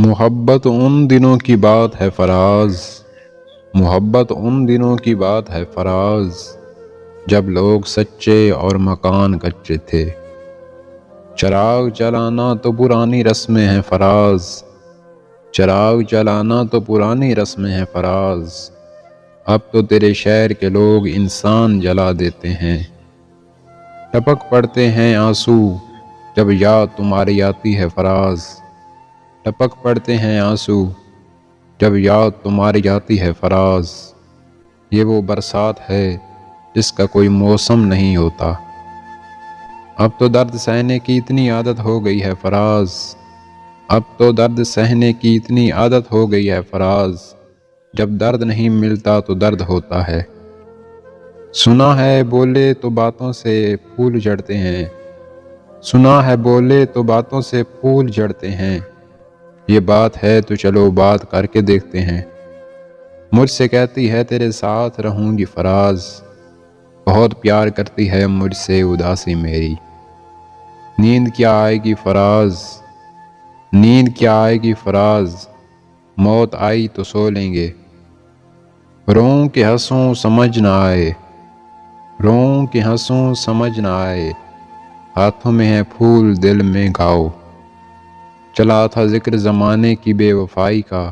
محبت ان دنوں کی بات ہے فراز، محبت ان دنوں کی بات ہے فراز، جب لوگ سچے اور مکان کچے تھے۔ چراغ جلانا تو پرانی رسمیں ہیں فراز، چراغ جلانا تو پرانی رسمیں ہیں فراز، اب تو تیرے شہر کے لوگ انسان جلا دیتے ہیں۔ ٹپک پڑتے ہیں آنسو جب یاد تمہاری آتی ہے فراز، ٹپک پڑتے ہیں آنسو جب یاد تمہاری آتی ہے فراز، یہ وہ برسات ہے جس کا کوئی موسم نہیں ہوتا۔ اب تو درد سہنے کی اتنی عادت ہو گئی ہے فراز، اب تو درد سہنے کی اتنی عادت ہو گئی ہے فراز، جب درد نہیں ملتا تو درد ہوتا ہے۔ سنا ہے بولے تو باتوں سے پھول جھڑتے ہیں، سنا ہے بولے تو باتوں سے پھول جھڑتے ہیں، یہ بات ہے تو چلو بات کر کے دیکھتے ہیں۔ مجھ سے کہتی ہے تیرے ساتھ رہوں گی فراز، بہت پیار کرتی ہے مجھ سے اداسی میری، نیند کیا آئے گی فراز، نیند کیا آئے گی فراز، موت آئی تو سو لیں گے۔ روں کہ ہنسوں سمجھ نہ آئے، روں کہ ہنسوں سمجھ نہ آئے، ہاتھوں میں ہے پھول دل میں گھاؤ۔ چلا تھا ذکر زمانے کی بے وفائی کا،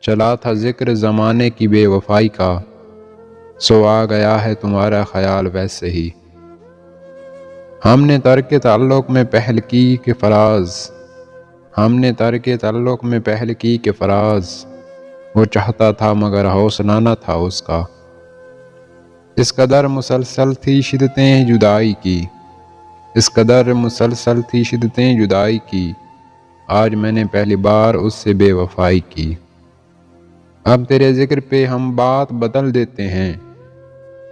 چلا تھا ذکر زمانے کی بے وفائی کا، سو آ گیا ہے تمہارا خیال ویسے ہی۔ ہم نے ترک تعلق میں پہل کی کہ فراز، ہم نے ترک تعلق میں پہل کی کہ فراز، وہ چاہتا تھا مگر حوصلہ نہ تھا اس کا۔ اس قدر مسلسل تھی شدتیں جدائی کی، اس قدر مسلسل تھی شدتیں جدائی کی، آج میں نے پہلی بار اس سے بے وفائی کی۔ اب تیرے ذکر پہ ہم بات بدل دیتے ہیں،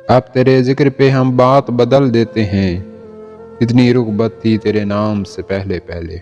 اب تیرے ذکر پہ ہم بات بدل دیتے ہیں، کتنی رغبت تھی تیرے نام سے پہلے پہلے۔